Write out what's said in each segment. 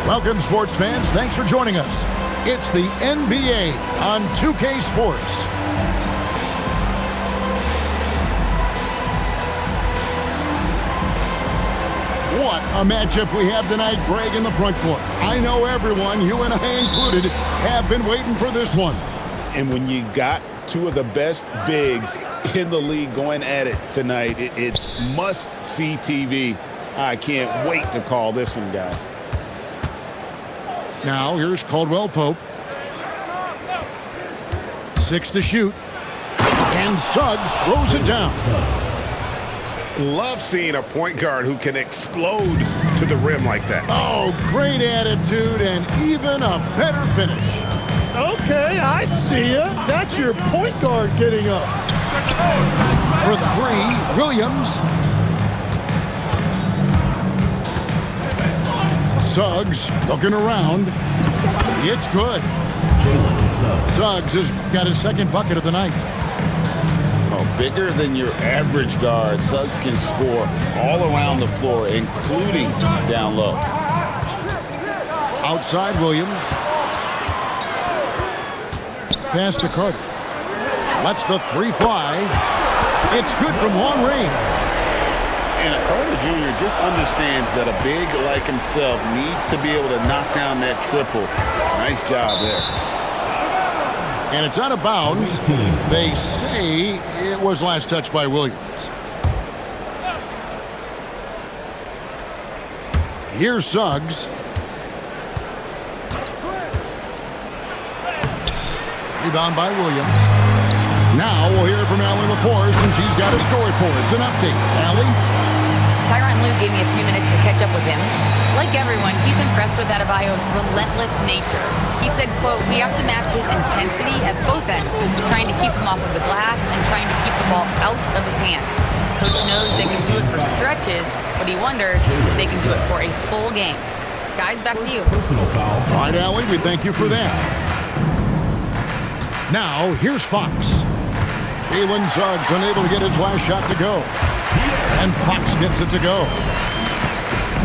Welcome, sports fans. Thanks for joining us. It's the NBA on 2K Sports. What a matchup we have tonight, Greg, in the front court. I know everyone, you and I included, have been waiting for this one. And when you got two of the best bigs in the league going at it tonight, it's must-see TV. I can't wait to call this one, guys. Now, here's Caldwell Pope. 6 to shoot. And Suggs throws it down. Love seeing a point guard who can explode to the rim like that. Oh, great attitude and even a better finish. Okay, I see ya. That's your point guard getting up. For 3, Williams. Suggs looking around. It's good. Suggs has got his second bucket of the night. Oh, bigger than your average guard, Suggs can score all around the floor, including down low. Outside Williams. Pass to Carter. Lets the 3 fly. It's good from long range. And Carter Jr. just understands that a big like himself needs to be able to knock down that triple. Nice job there. And it's out of bounds. They say it was last touched by Williams. Here's Suggs. Rebound by Williams. Now we'll hear from Allie LaForce, and she's got a story for us. An update. Allie? Tyronn Lue gave me a few minutes to catch up with him. Like everyone, he's impressed with Adebayo's relentless nature. He said, quote, "We have to match his intensity at both ends, trying to keep him off of the glass and trying to keep the ball out of his hands. Coach knows they can do it for stretches, but he wonders if they can do it for a full game." Guys, back to you. All right, Allie, we thank you for that. Now, here's Fox. Jalen Suggs unable to get his last shot to go. And Fox gets it to go.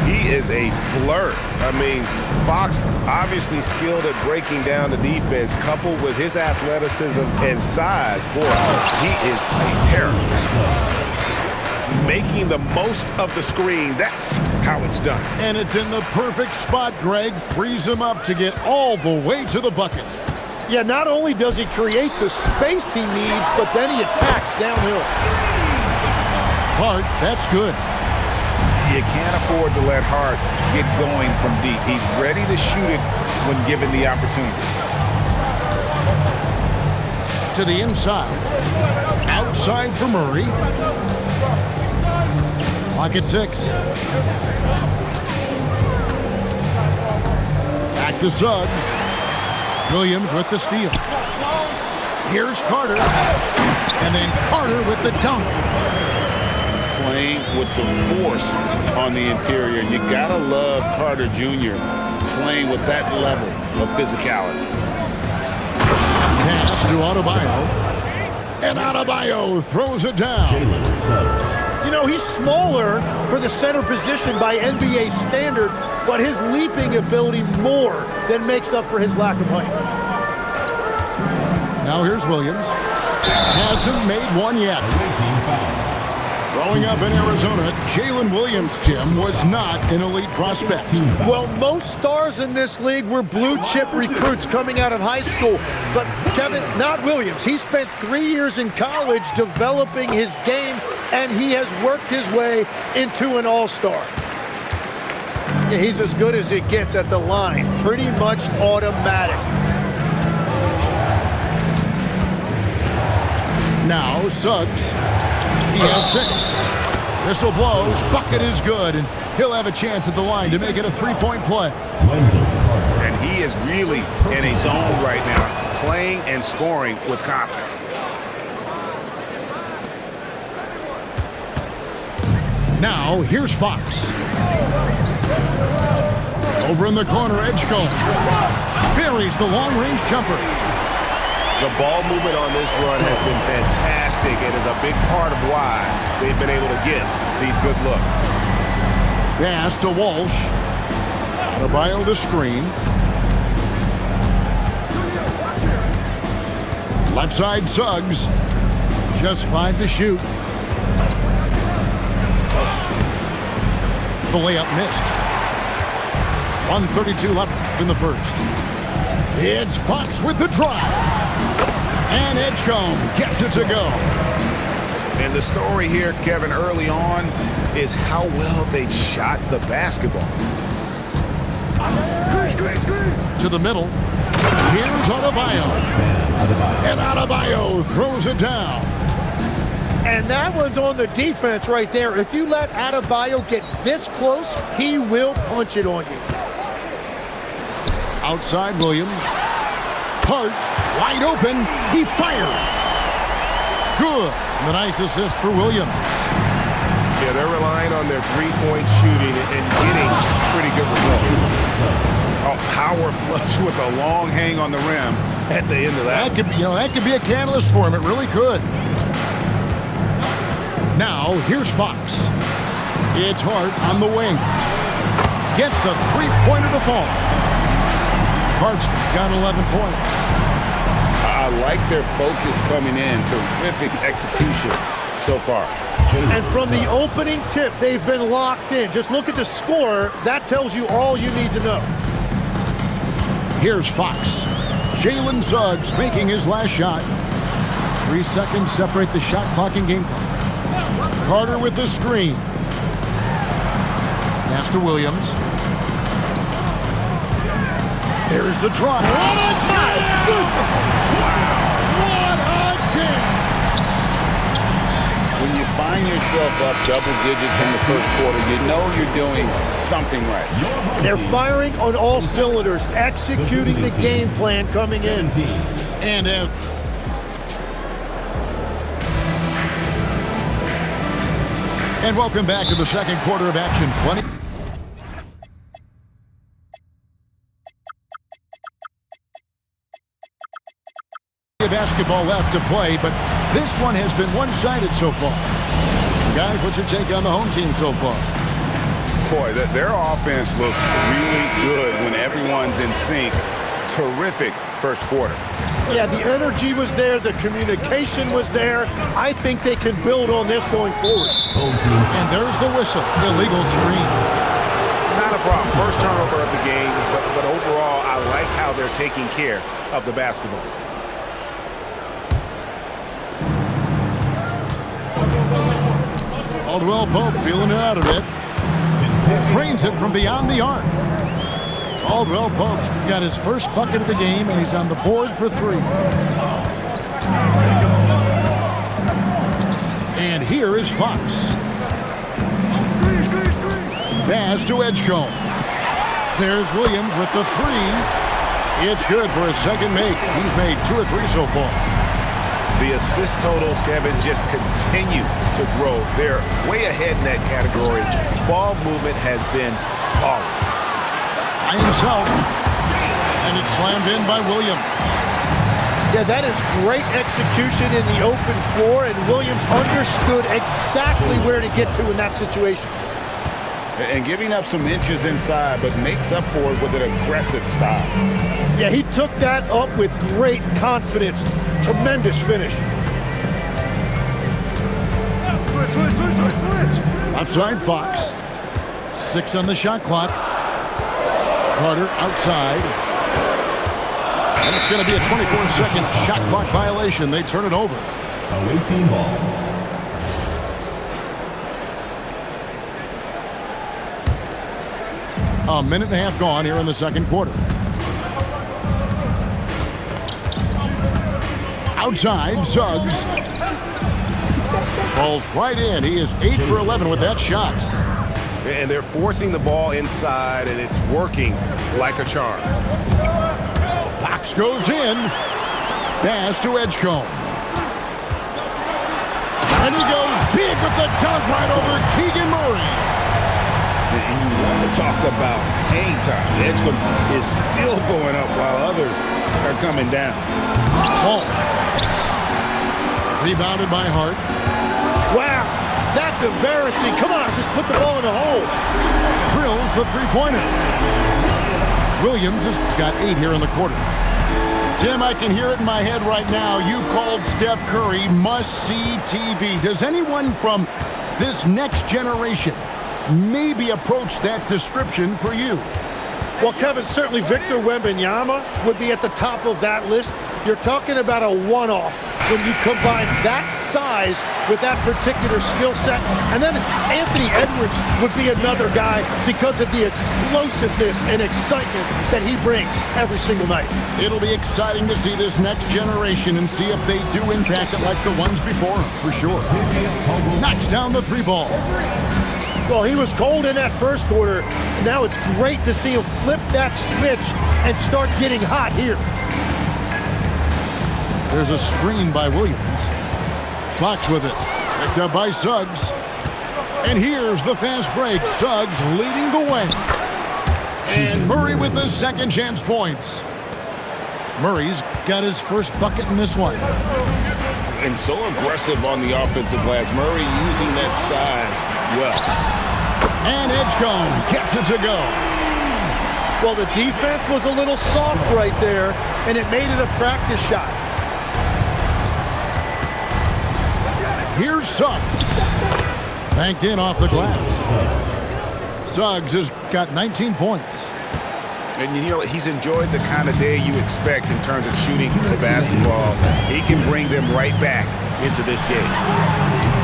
He is a blur. I mean, Fox obviously skilled at breaking down the defense, coupled with his athleticism and size. Boy, he is a terror. Making the most of the screen, that's how it's done. And it's in the perfect spot, Greg. Frees him up to get all the way to the bucket. Yeah, not only does he create the space he needs, but then he attacks downhill. Hart, that's good. You can't afford to let Hart get going from deep. He's ready to shoot it when given the opportunity. To the inside. Outside for Murray. Clock at 6. Back to Suggs. Williams with the steal. Here's Carter. And then Carter with the dunk. Playing with some force on the interior. You gotta love Carter Jr. playing with that level of physicality. Pass to Adebayo. And Adebayo throws it down. You know, he's smaller for the center position by NBA standards, but his leaping ability more than makes up for his lack of height. Now here's Williams. Hasn't made one yet. Growing up in Arizona, Jalen Williams, Jim, was not an elite prospect. Well, most stars in this league were blue-chip recruits coming out of high school. But, Kevin, not Williams. He spent 3 years in college developing his game, and he has worked his way into an all-star. Yeah, he's as good as it gets at the line. Pretty much automatic. Now, Suggs. He has 6. Whistle blows. Bucket is good, and he'll have a chance at the line to make it a 3-point play. And he is really in a zone right now, playing and scoring with confidence. Now, here's Fox. Over in the corner, Edgecombe. Buries the long-range jumper. The ball movement on this run has been fantastic and is a big part of why they've been able to get these good looks. Pass to Walsh. Adebayo the screen. Left side Suggs. Just 5 to shoot. The layup missed. 1:32 left in the first. It's Fox with the drive. And Edgecombe gets it to go. And the story here, Kevin, early on is how well they've shot the basketball. To the middle. Here's Adebayo. And Adebayo throws it down. And that one's on the defense right there. If you let Adebayo get this close, he will punch it on you. Outside Williams. Hart, wide open. He fires. Good. The nice assist for Williams. Yeah, they're relying on their three-point shooting and getting pretty good results. A power flush with a long hang on the rim at the end of that. That could be a catalyst for him. It really could. Now, here's Fox. It's Hart on the wing. Gets the three-pointer to fall. Hart's got 11 points. I like their focus coming in. Terrific execution so far. And from the opening tip, they've been locked in. Just look at the score. That tells you all you need to know. Here's Fox. Jalen Suggs making his last shot. 3 seconds separate the shot clock and game clock. Carter with the screen. Pass to Williams. There's the drive. What a jam! What a jam! When you find yourself up double digits in the first quarter, you know you're doing something right. They're firing on all cylinders, executing the game plan coming in. And welcome back to the second quarter of action. 20. Basketball left to play, but this one has been one-sided so far. Guys, what's your take on the home team so far? Boy, their offense looks really good when everyone's in sync. Terrific first quarter. Yeah, the energy was there. The communication was there. I think they can build on this going forward. And there's the whistle. Illegal screens. Not a problem. First turnover of the game, but overall, I like how they're taking care of the basketball. Caldwell Pope feeling it out a bit. Trains it from beyond the arc. Caldwell Pope's got his first bucket of the game, and he's on the board for 3. And here is Fox. Pass to Edgecombe. There's Williams with the 3. It's good for a second make. He's made 2 or 3 so far. The assist totals, Kevin, just continue to grow. They're way ahead in that category. Ball movement has been flawless. By himself. And it's slammed in by Williams. Yeah, that is great execution in the open floor, and Williams understood exactly where to get to in that situation. And giving up some inches inside, but makes up for it with an aggressive style. Yeah, he took that up with great confidence. Tremendous finish. Left side Fox. 6 on the shot clock. Carter outside. And it's going to be a 24-second shot clock violation. They turn it over. Away team ball. A minute and a half gone here in the second quarter. Outside, Suggs. Falls right in. He is 8 for 11 with that shot. And they're forcing the ball inside, and it's working like a charm. Fox goes in. Pass to Edgecombe. And he goes big with the dunk right over Keegan Murray. And you want to talk about hang time. Edgecombe is still going up while others are coming down. Oh. Rebounded by Hart. Wow, that's embarrassing. Come on, just put the ball in the hole. Drills the three-pointer. Williams has got 8 here in the quarter. Tim, I can hear it in my head right now. You called Steph Curry must-see TV. Does anyone from this next generation maybe approach that description for you? Well, Kevin, certainly Victor Wembanyama would be at the top of that list. You're talking about a one-off when you combine that size with that particular skill set. And then Anthony Edwards would be another guy because of the explosiveness and excitement that he brings every single night. It'll be exciting to see this next generation and see if they do impact it like the ones before them, for sure. Knocks down the 3 ball. Well, he was cold in that first quarter. Now it's great to see him flip that switch and start getting hot here. There's a screen by Williams. Fox with it. Picked up by Suggs. And here's the fast break. Suggs leading the way. And Murray with the second chance points. Murray's got his first bucket in this one. And so aggressive on the offensive glass. Murray using that size well. And Edgecombe gets it to go. Well, the defense was a little soft right there, and it made it a practice shot. Here's Suggs. Banked in off the glass. Suggs has got 19 points. And you know, he's enjoyed the kind of day you expect in terms of shooting the basketball. He can bring them right back into this game.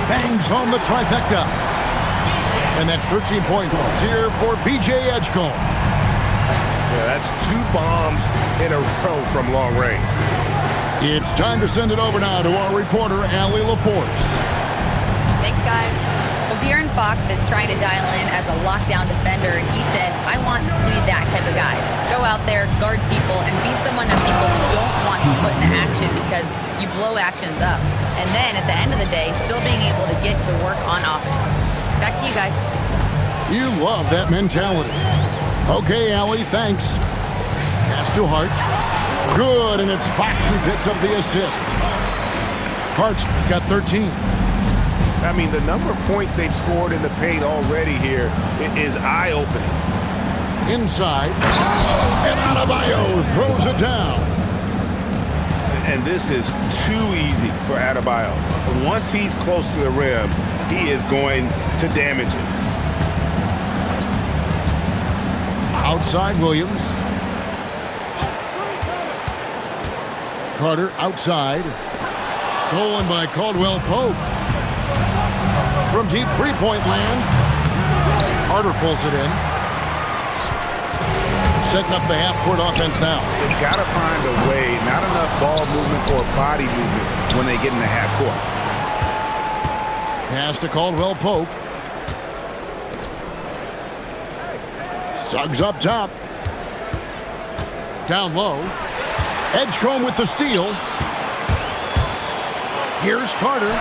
Bangs home the trifecta. And that's 13 points here for B.J. Edgecombe. Yeah, that's 2 bombs in a row from long range. It's time to send it over now to our reporter, Allie LaForce. Thanks, guys. Well, De'Aaron Fox is trying to dial in as a lockdown defender, and he said, I want to be that type of guy. Go out there, guard people, and be someone that people don't want to put into action because you blow actions up. And then at the end of the day, still being able to get to work on offense. Back to you guys. You love that mentality. Okay, Allie, thanks. Pass to Hart. Good, and it's Fox who picks up the assist. Hart's got 13. I mean, the number of points they've scored in the paint already here is eye-opening. Inside, and Adebayo throws it down. And this is too easy for Adebayo. Once he's close to the rim, he is going to damage it. Outside Williams. Carter outside. Stolen by Caldwell Pope. From deep three-point land. Carter pulls it in. Setting up the half-court offense now. They've got to find a way, not enough ball movement or body movement when they get in the half-court. Pass to Caldwell Pope. Suggs up top. Down low. Edgecombe with the steal. Here's Carter.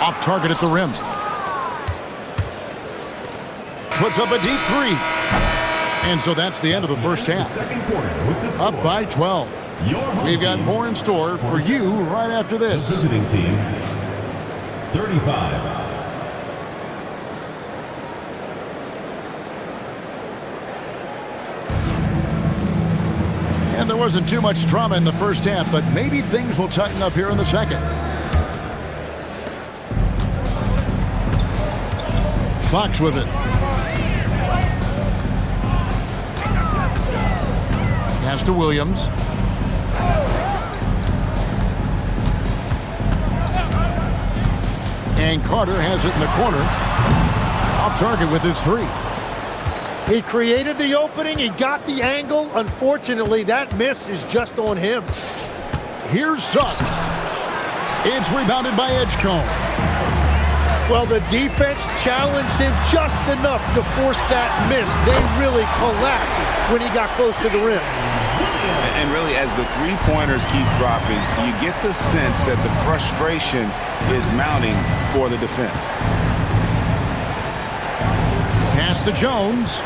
Off target at the rim. Puts up a deep 3. And so that's the end of the first half. Up by 12. We've got more in store for you right after this. Visiting team, 35. And there wasn't too much drama in the first half, but maybe things will tighten up here in the second. Fox with it. Pass to Williams. And Carter has it in the corner. Off target with his 3. He created the opening. He got the angle. Unfortunately, that miss is just on him. Here's Suggs. It's rebounded by Edgecombe. Well, the defense challenged him just enough to force that miss. They really collapsed when he got close to the rim. And really, as the three-pointers keep dropping, you get the sense that the frustration is mounting for the defense. Pass to Jones.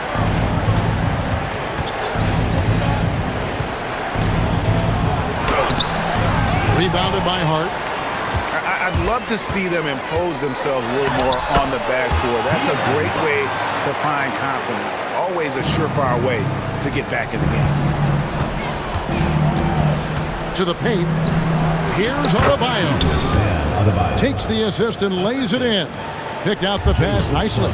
Rebounded by Hart. I'd love to see them impose themselves a little more on the backboard. That's a great way to find confidence. Always a surefire way to get back in the game. To the paint. Here's Adebayo. Takes the assist and lays it in. Picked out the pass nicely.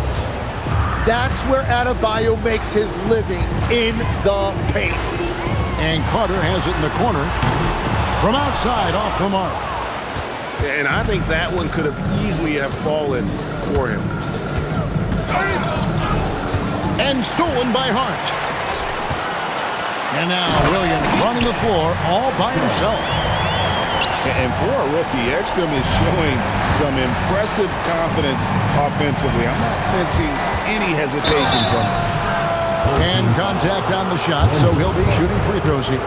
That's where Adebayo makes his living, in the paint. And Carter has it in the corner. From outside, off the mark. And I think that one could have easily have fallen for him. And stolen by Hart. And now Williams running the floor all by himself. And for a rookie, Ekstrom is showing some impressive confidence offensively. I'm not sensing any hesitation from him. And contact on the shot, so he'll be shooting free throws here.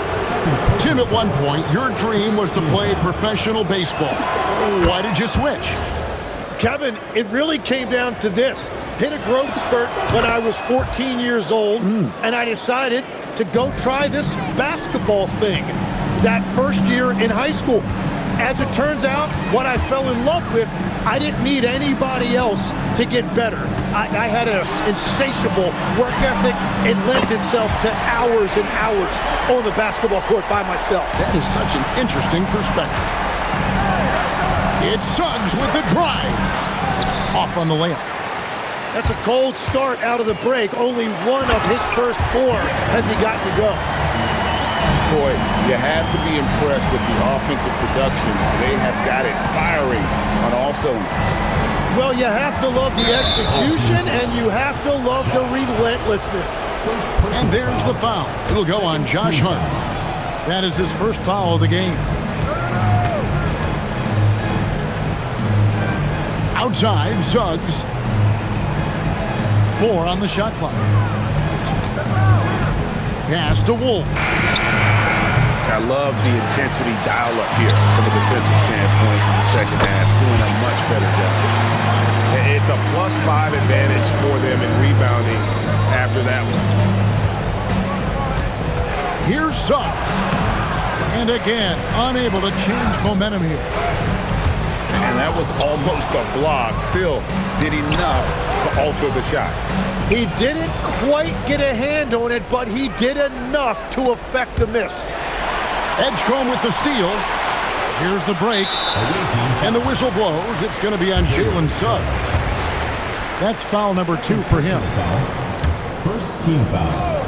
Tim, at one point, your dream was to play professional baseball. Why did you switch? Kevin, it really came down to this. Hit a growth spurt when I was 14 years old, and I decided to go try this basketball thing that first year in high school. As it turns out, what I fell in love with, I didn't need anybody else to get better. I had an insatiable work ethic. It lent itself to hours and hours on the basketball court by myself. That is such an interesting perspective. It's Suggs with the drive. Off on the layup. That's a cold start out of the break. Only one of his first 4 has he got to go. Boy, you have to be impressed with the offensive production. They have got it firing on all cylinders. Well, you have to love the execution, and you have to love the relentlessness. And there's the foul. It'll go on Josh Hart. That is his first foul of the game. Outside, Suggs. 4 on the shot clock. Pass to Wolf. I love the intensity dial up here from a defensive standpoint in the second half, doing a much better job. It's a +5 advantage for them in rebounding after that one. Here's Suggs. And again, unable to change momentum here. And that was almost a block. Still did enough to alter the shot. He didn't quite get a hand on it, but he did enough to affect the miss. Edgecombe with the steal. Here's the break. And the whistle blows. It's going to be on Jalen Suggs. That's foul number 2 for him. First team foul.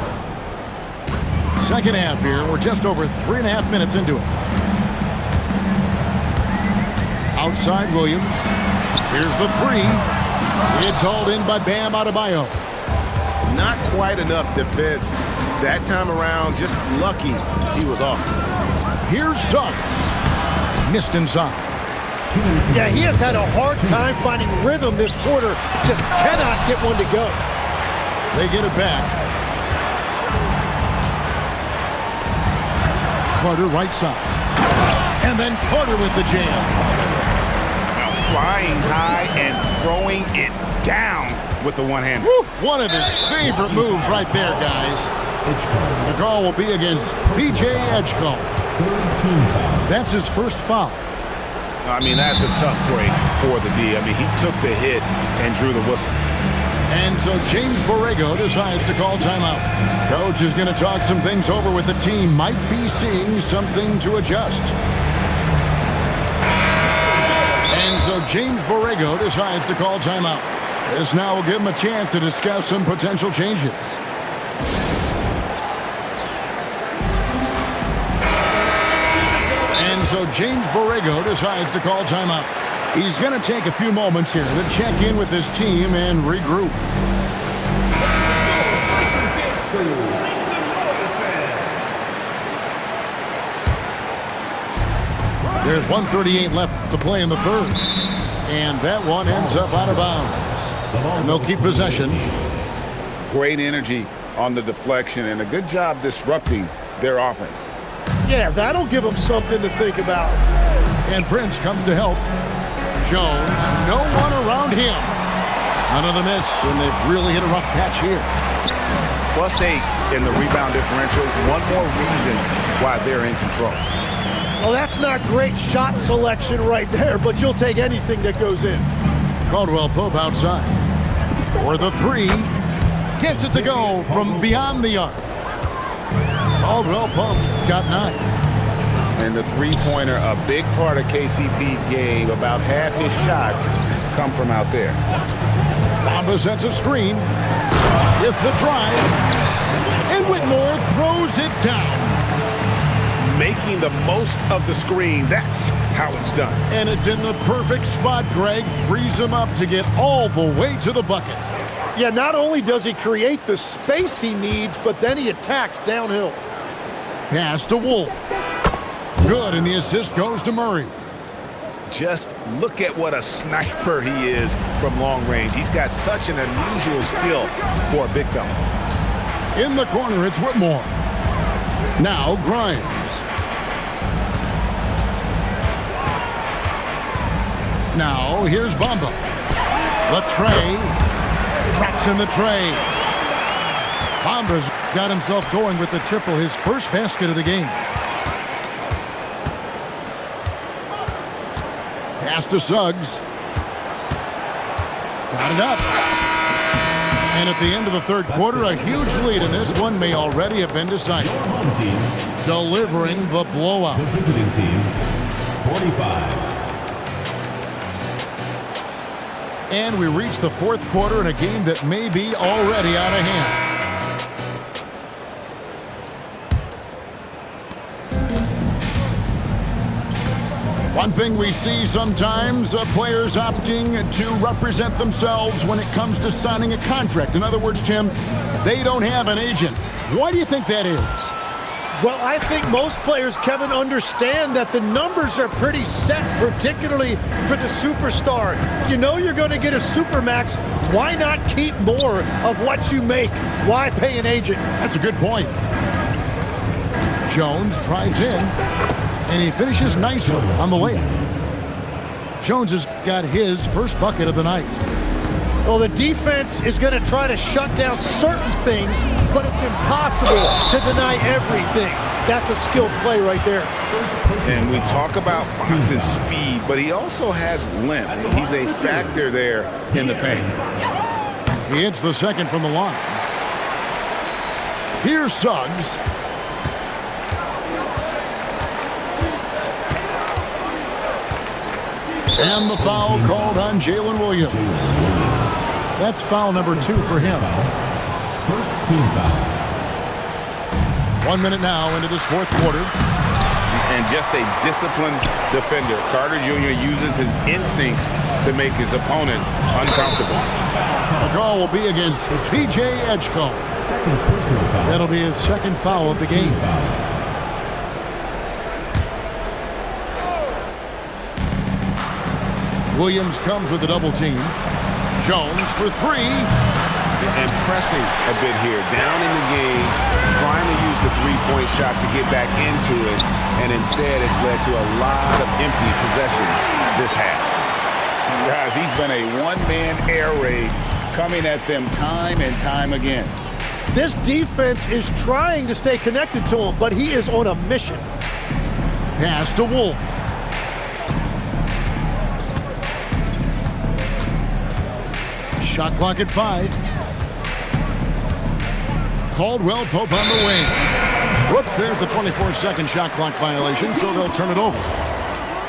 Second half here. We're just over 3.5 minutes into it. Outside Williams. Here's the 3. It's hauled in by Bam Adebayo. Not quite enough defense that time around. Just lucky he was off. Here's Suggs. Missed inside. Yeah, he has had a hard time finding rhythm this quarter. Just cannot get one to go. They get it back. Carter right side. And then Carter with the jam. Flying high and throwing it down with the one-hander. One of his favorite moves right there, guys. The call will be against VJ Edgecombe. That's his first foul. I mean, that's a tough break for the D. I mean, he took the hit and drew the whistle. And so James Borrego decides to call timeout. Coach is going to talk some things over with the team. Might be seeing something to adjust. And so James Borrego decides to call timeout. This now will give him a chance to discuss some potential changes. And so James Borrego decides to call timeout. He's going to take a few moments here to check in with his team and regroup. There's 1:38 left to play in the third. And that one ends up out of bounds. And they'll keep possession. Great energy on the deflection and a good job disrupting their offense. Yeah, that'll give them something to think about. And Prince comes to help. Jones, no one around him. Another miss, and they've really hit a rough patch here. +8 in the rebound differential. One more reason why they're in control. Well, that's not great shot selection right there, but you'll take anything that goes in. Caldwell Pope outside. For the three. Gets it to go from beyond the arc. Caldwell Pope's got 9. And the three-pointer, a big part of KCP's game. About half his shots come from out there. Bamba sets a screen with the drive. And Whitmore throws it down. Making the most of the screen. That's how it's done. And it's in the perfect spot. Greg frees him up to get all the way to the bucket. Yeah, not only does he create the space he needs, but then he attacks downhill. Pass to Wolf. Good, and the assist goes to Murray. Just look at what a sniper he is from long range. He's got such an unusual skill for a big fella. In the corner, it's Whitmore. Now Grimes. Now here's Bamba. The tray. Traps in the tray. Bamba's got himself going with the triple, his first basket of the game. Pass to Suggs. Got it up. And at the end of the third quarter, a huge lead, and this one may already have been decided. Home team, Delivering the blowout. the visiting team, 45. And we reach the fourth quarter in a game that may be already out of hand. One thing we see sometimes, players opting to represent themselves when it comes to signing a contract. In other words, Tim, they don't have an agent. Why do you think that is? Well, I think most players, Kevin, understand that the numbers are pretty set, particularly for the superstar. If you know you're going to get a supermax, why not keep more of what you make? Why pay an agent? That's a good point. Jones drives in, and he finishes nicely on the layup. Jones has got his first bucket of the night. Well, the defense is going to try to shut down certain things, but it's impossible to deny everything. That's a skilled play right there. And we talk about Fox's speed, but he also has length. He's a factor there in the paint. He hits the second from the line. Here's Suggs. And the foul called on Jalen Williams. That's foul number 2 for him. First team foul. 1 minute now into this fourth quarter. And just a disciplined defender. Carter Jr. uses his instincts to make his opponent uncomfortable. The call will be against VJ Edgecombe. Second personal foul. That'll be his second foul of the game. Williams comes with a double team. Jones for 3. And pressing a bit here. Down in the game, trying to use the three-point shot to get back into it. And instead, it's led to a lot of empty possessions this half. Guys, he's been a one-man air raid coming at them time and time again. This defense is trying to stay connected to him, but he is on a mission. Pass to Wolf. Shot clock at 5. Caldwell Pope on the wing. Whoops, there's the 24-second shot clock violation, so they'll turn it over.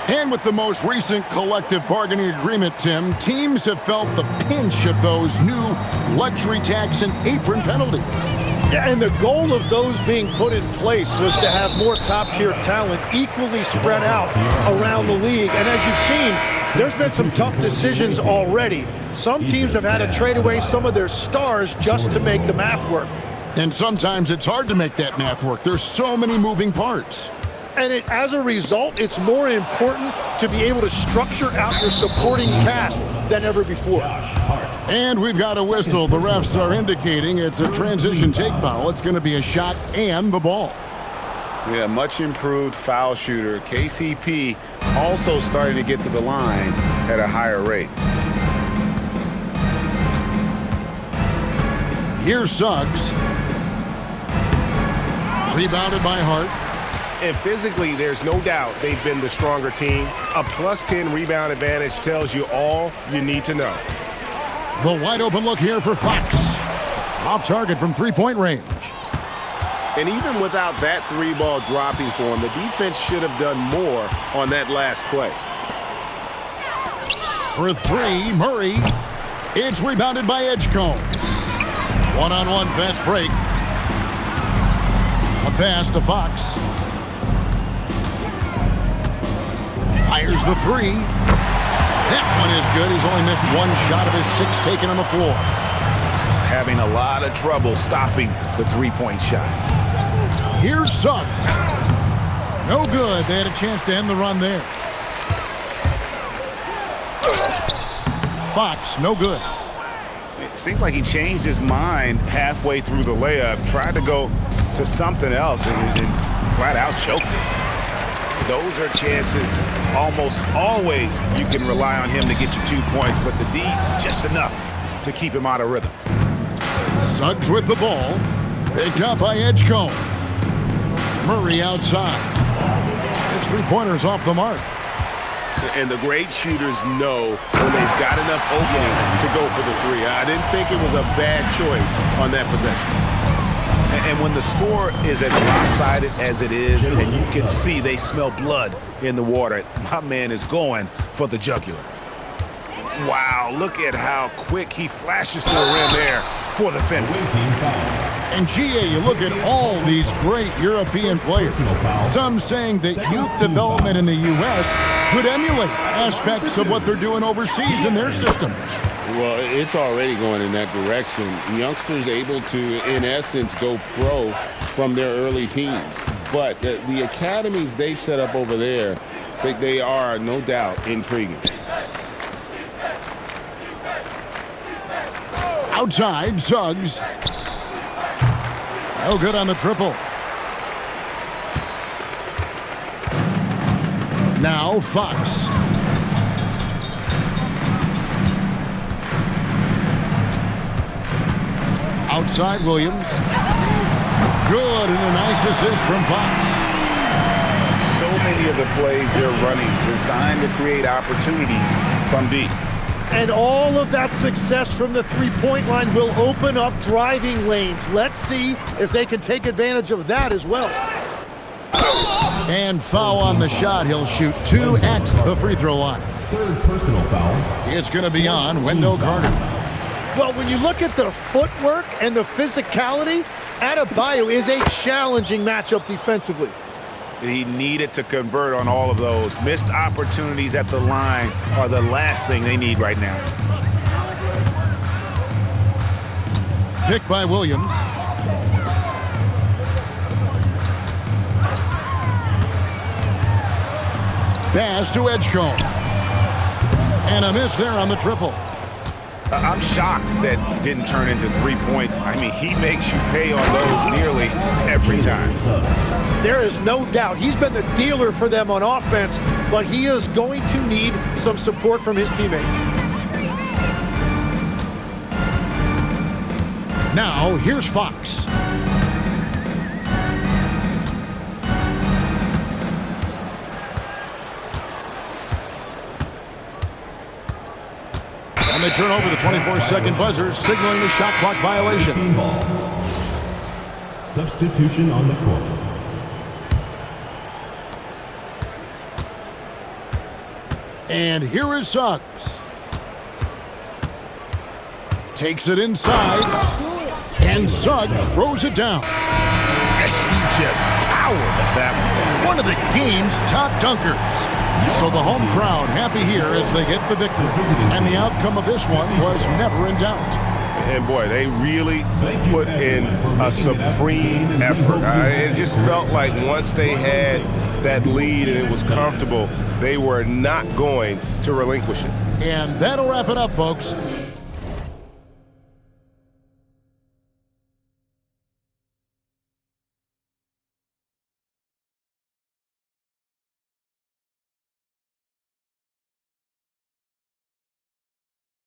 And with the most recent collective bargaining agreement, Tim, teams have felt the pinch of those new luxury tax and apron penalties. Yeah, and the goal of those being put in place was to have more top-tier talent equally spread out around the league. And as you've seen, there's been some tough decisions already. Some teams have had to trade away some of their stars just to make the math work. And sometimes it's hard to make that math work. There's so many moving parts. And as a result, it's more important to be able to structure out your supporting cast than ever before. And we've got a whistle. The refs are indicating it's a transition take foul. It's going to be a shot and the ball. Yeah, much improved foul shooter. KCP also starting to get to the line at a higher rate. Here's Suggs. Rebounded by Hart. And physically, there's no doubt they've been the stronger team. A +10 rebound advantage tells you all you need to know. The wide open look here for Fox. Off target from three-point range. And even without that three-ball dropping for him, the defense should have done more on that last play. For three, Murray. It's rebounded by Edgecombe. One-on-one fast break. A pass to Fox. Fires the three. That one is good. He's only missed one shot of his 6 taken on the floor. Having a lot of trouble stopping the three-point shot. Here's Suggs. No good. They had a chance to end the run there. Fox, no good. It seemed like he changed his mind halfway through the layup, tried to go to something else, and flat out choked it. Those are chances almost always you can rely on him to get you 2 points, but the D, just enough to keep him out of rhythm. Suggs with the ball. Picked up by Edgecombe. Murray outside. His three-pointer's off the mark. And the great shooters know when they've got enough opening to go for the three. I didn't think it was a bad choice on that possession. And when the score is as lopsided as it is, and you can see they smell blood in the water, my man is going for the jugular. Wow, look at how quick he flashes to the rim there for the finish. And GA, you look at all these great European players. Some saying that youth development in the U.S. could emulate aspects of what they're doing overseas in their system. Well, it's already going in that direction. Youngsters able to, in essence, go pro from their early teens. But the academies they've set up over there, they are, no doubt, intriguing. Outside, Suggs. No good on the triple. Now Fox. Outside, Williams. Good, and a nice assist from Fox. So many of the plays they're running designed to create opportunities from deep. And all of that success from the three-point line will open up driving lanes. Let's see if they can take advantage of that as well. And foul on the shot. He'll shoot 2 at the free throw line. Third personal foul. It's going to be on Wendell Carter. Well, when you look at the footwork and the physicality, Adebayo is a challenging matchup defensively. He needed to convert on all of those. Missed opportunities at the line are the last thing they need right now. Picked by Williams. Pass to Edgecombe. And a miss there on the triple. I'm shocked that didn't turn into 3 points. I mean, he makes you pay on those nearly every time. There is no doubt he's been the dealer for them on offense, but he is going to need some support from his teammates. Now, here's Fox. And they turn over the 24-second buzzer, signaling the shot clock violation. Substitution on the court. And here is Suggs. Takes it inside. And Suggs throws it down. He just powered that One of the game's top dunkers. So the home crowd happy here as they get the victory. And the outcome of this one was never in doubt. And boy, they really put in a supreme effort. It just felt like once they had that lead and it was comfortable, they were not going to relinquish it. And that'll wrap it up, folks.